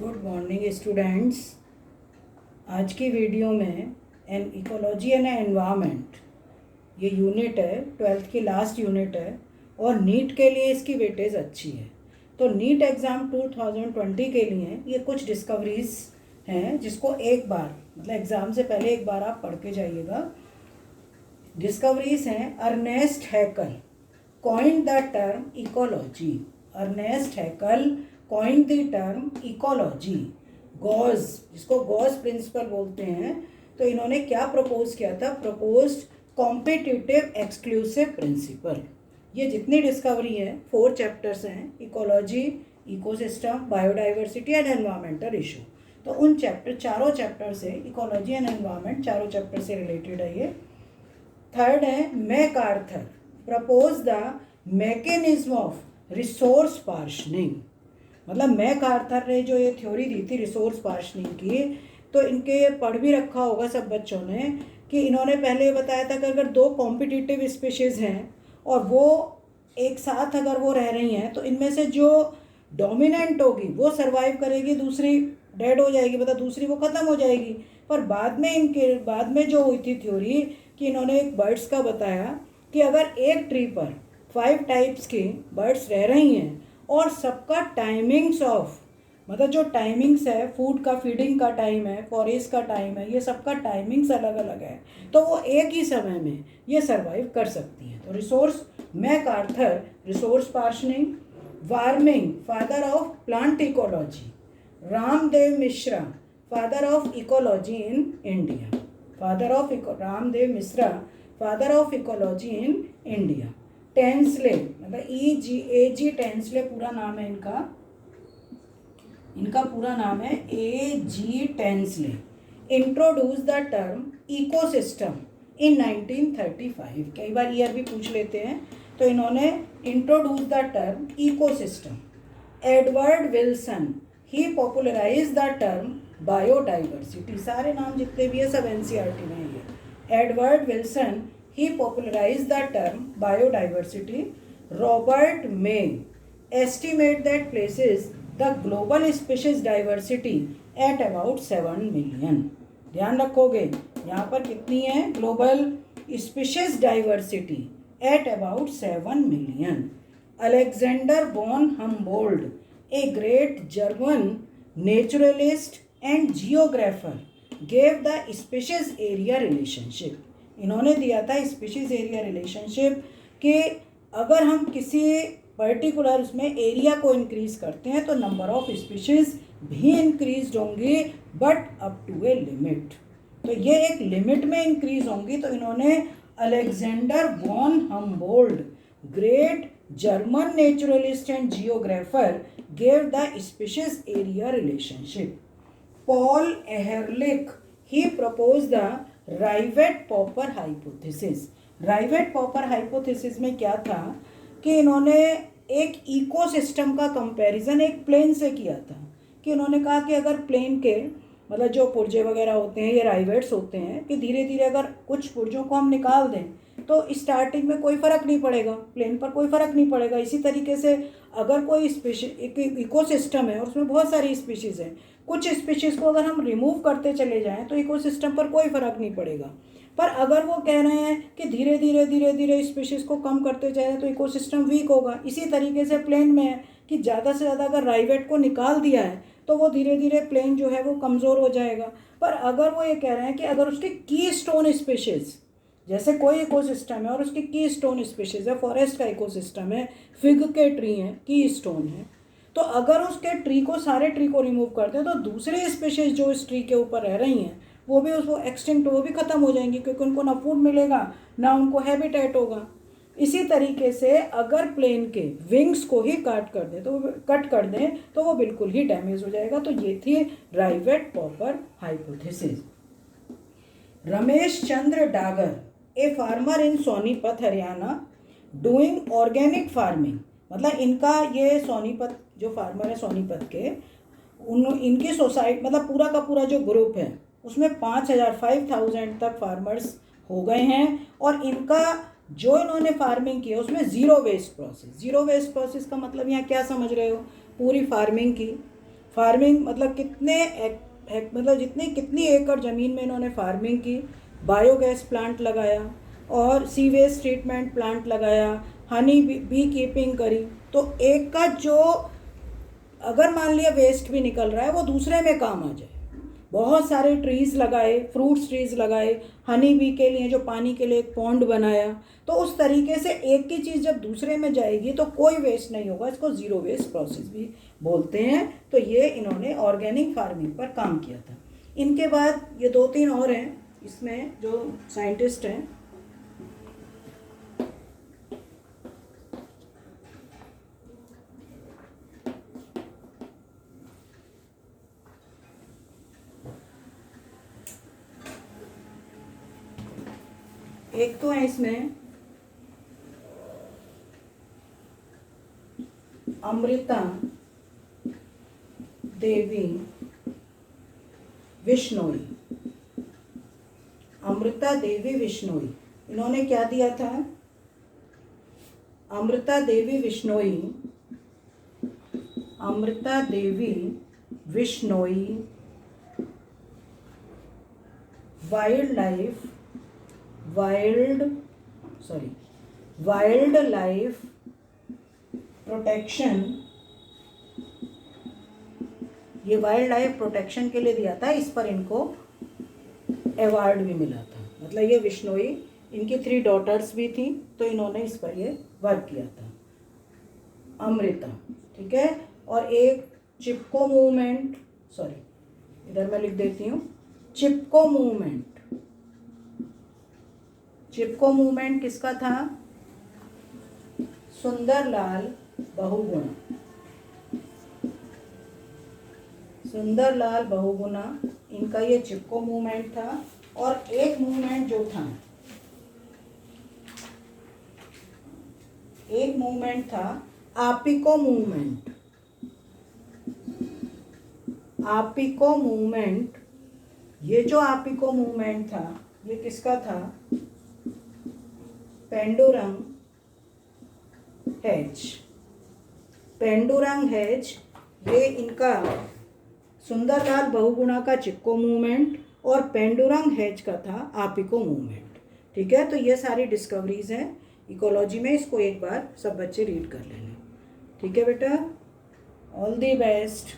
Good morning students. आज की video में एन इकोलॉजी एंड एनवायरनमेंट ये यूनिट है, 12th की लास्ट यूनिट है और नीट के लिए इसकी वेटेज अच्छी है। तो नीट एग्ज़ाम 2020 के लिए ये कुछ डिस्कवरीज हैं जिसको एक बार मतलब एग्ज़ाम से पहले एक बार आप पढ़ के जाइएगा। डिस्कवरीज हैं Ernst Haeckel coined the term ecology. Ernst Haeckel coined the term ecology. Gause, जिसको गॉस प्रिंसिपल बोलते हैं, तो इन्होंने क्या प्रपोज किया था? Proposed competitive exclusive principle. ये जितनी डिस्कवरी है 4 चैप्टर्स हैं, ecology, ecosystem, biodiversity and environmental issue. तो उन चारों चैप्टर से इकोलॉजी एंड एनवायरमेंट चारों चैप्टर से रिलेटेड है ये। थर्ड है MacArthur propose the mechanism of resource partitioning. मतलब मैकआर्थर ने जो ये थ्योरी दी थी रिसोर्स पार्शनिंग की, तो इनके पढ़ भी रखा होगा सब बच्चों ने कि इन्होंने पहले बताया था कि अगर 2 कॉम्पिटिटिव स्पीशीज़ हैं और वो एक साथ अगर वो रह रही हैं तो इनमें से जो डोमिनेंट होगी वो सर्वाइव करेगी, दूसरी डेड हो जाएगी, मतलब दूसरी वो ख़त्म हो जाएगी। पर बाद में जो हुई थी थ्योरी कि इन्होंने एक बर्ड्स का बताया कि अगर एक ट्री पर 5 टाइप्स के बर्ड्स रह रही हैं और सबका टाइमिंग्स ऑफ मतलब जो टाइमिंग्स है, फूड का फीडिंग का टाइम है, फॉरेस्ट का टाइम है, ये सबका टाइमिंग्स अलग अलग है, तो वो एक ही समय में ये सर्वाइव कर सकती हैं। तो resource MacArthur resource partitioning. Warming father of plant ecology. Ramdev Mishra father of ecology in India. Ramdev Mishra father of ecology in India. Tansley मतलब E.G. टेंसले पूरा नाम है इनका पूरा नाम है A.G. Tansley. Introduce the term ecosystem इन 1935। कई बार ईयर भी पूछ लेते हैं, तो इन्होंने introduce the term ecosystem. Edward Wilson ही पॉपुलराइज द टर्म बायोडाइवर्सिटी। सारे नाम जितने भी है सब NCERT में है। Edward Wilson, he popularized the term biodiversity. Robert May estimate that places the global species diversity at about 7 million. ध्यान रखोगे यहाँ पर कितनी है global species diversity? At about 7 million. Alexander von Humboldt, a great German naturalist and geographer, gave the species area relationship. इन्होंने दिया था species area relationship कि अगर हम किसी पर्टिकुलर उसमें एरिया को इंक्रीज करते हैं तो नंबर ऑफ स्पीशीज भी इंक्रीज होंगी, but up to a limit. तो ये एक लिमिट में इंक्रीज होंगी। तो इन्होंने Alexander von Humboldt, great German naturalist and geographer, gave the species area relationship. Paul Ehrlich, he proposed the Rivett-Popper hypothesis. Rivett-Popper hypothesis में क्या था कि इन्होंने एक इकोसिस्टम का कंपैरिजन एक प्लेन से किया था। कि इन्होंने कहा कि अगर प्लेन के मतलब जो पुर्जे वगैरह होते हैं, ये राइवेट्स होते हैं, कि धीरे धीरे अगर कुछ पुर्जों को हम निकाल दें तो स्टार्टिंग में कोई फ़र्क नहीं पड़ेगा, प्लेन पर कोई फ़र्क नहीं पड़ेगा। इसी तरीके से अगर कोई इकोसिस्टम है और उसमें बहुत सारी स्पीशीज़ हैं, कुछ स्पीशीज़ को अगर हम रिमूव करते चले जाएं तो इकोसिस्टम पर कोई फ़र्क नहीं पड़ेगा। पर अगर वो कह रहे हैं कि धीरे धीरे स्पीशीज़ को कम करते जाएं तो इकोसिस्टम वीक होगा। इसी तरीके से प्लेन में है कि ज़्यादा से ज़्यादा अगर राइवेट को निकाल दिया है तो वो धीरे धीरे प्लेन जो है वो कमज़ोर हो जाएगा। पर अगर वो ये कह रहे हैं कि अगर उसके की स्टोन स्पीशीज़, जैसे कोई इकोसिस्टम है और उसकी की स्टोन स्पीशीज़ है, फॉरेस्ट का इकोसिस्टम है, फिग के ट्री हैं, की स्टोन है, तो अगर उसके ट्री को सारे ट्री को रिमूव कर दें तो दूसरी स्पीशीज़ जो इस ट्री के ऊपर रह रही हैं वो भी उसको एक्सटिंक्ट, वो भी ख़त्म हो जाएंगी, क्योंकि उनको ना फूड मिलेगा ना उनको हैबिटेट होगा। इसी तरीके से अगर प्लेन के विंग्स को ही कट कर दें तो वो बिल्कुल ही डैमेज हो जाएगा। तो ये थी rivet popper hypothesis. Ramesh Chandra Dagar, a farmer in Sonipat Haryana, doing organic farming. मतलब इनका ये सोनीपत जो फार्मर है सोनीपत के, इनकी सोसाइटी मतलब पूरा का पूरा जो ग्रुप है उसमें 5,000 तक फार्मर्स हो गए हैं। और इनका जो इन्होंने फार्मिंग की है उसमें ज़ीरो वेस्ट प्रोसेस का मतलब यहाँ क्या समझ रहे हो? पूरी फार्मिंग की फार्मिंग मतलब मतलब कितनी एकड़ ज़मीन में इन्होंने फार्मिंग की, बायोगैस प्लांट लगाया और सीवेज ट्रीटमेंट प्लांट लगाया, हनी बी कीपिंग करी। तो एक का जो अगर मान लिया वेस्ट भी निकल रहा है वो दूसरे में काम आ जाए। बहुत सारे ट्रीज़ लगाए, फ्रूट्स ट्रीज़ लगाए, हनी बी के लिए जो पानी के लिए एक पॉन्ड बनाया। तो उस तरीके से एक की चीज़ जब दूसरे में जाएगी तो कोई वेस्ट नहीं होगा, इसको ज़ीरो वेस्ट प्रोसेस भी बोलते हैं। तो ये इन्होंने ऑर्गेनिक फार्मिंग पर काम किया था। इनके बाद ये 2-3 और हैं इसमें जो साइंटिस्ट हैं। एक तो है इसमें अमृता देवी विश्नोई। अमृता देवी विश्नोई, इन्होंने क्या दिया था? Amrita Devi Bishnoi, Amrita Devi Bishnoi wild life protection, ये वाइल्ड लाइफ प्रोटेक्शन के लिए दिया था। इस पर इनको अवार्ड भी मिला था। मतलब ये विश्नोई, इनकी 3 डॉटर्स भी थी, तो इन्होंने इस पर ये वर्क किया था। अमृता, ठीक है। और एक चिपको मूवमेंट, सॉरी इधर मैं लिख देती हूँ, चिपको मूवमेंट। चिपको मूवमेंट किसका था? सुंदरलाल बहुगुणा। सुंदरलाल बहुगुणा, इनका ये चिपको मूवमेंट था। और एक मूवमेंट जो था, एक मूवमेंट था आपिको मूवमेंट। आपिको मूवमेंट, ये जो आपिको मूवमेंट था ये किसका था? पेंडुरंग हेज। पेंडुरंग हेज, ये इनका सुंदरलाल बहुगुणा का चिपको मूवमेंट और पेंडुरंग हेज का था आपिको मूवमेंट। ठीक है, तो ये सारी डिस्कवरीज हैं इकोलॉजी में। इसको एक बार सब बच्चे रीड कर लेना। ठीक है बेटा, ऑल दी बेस्ट।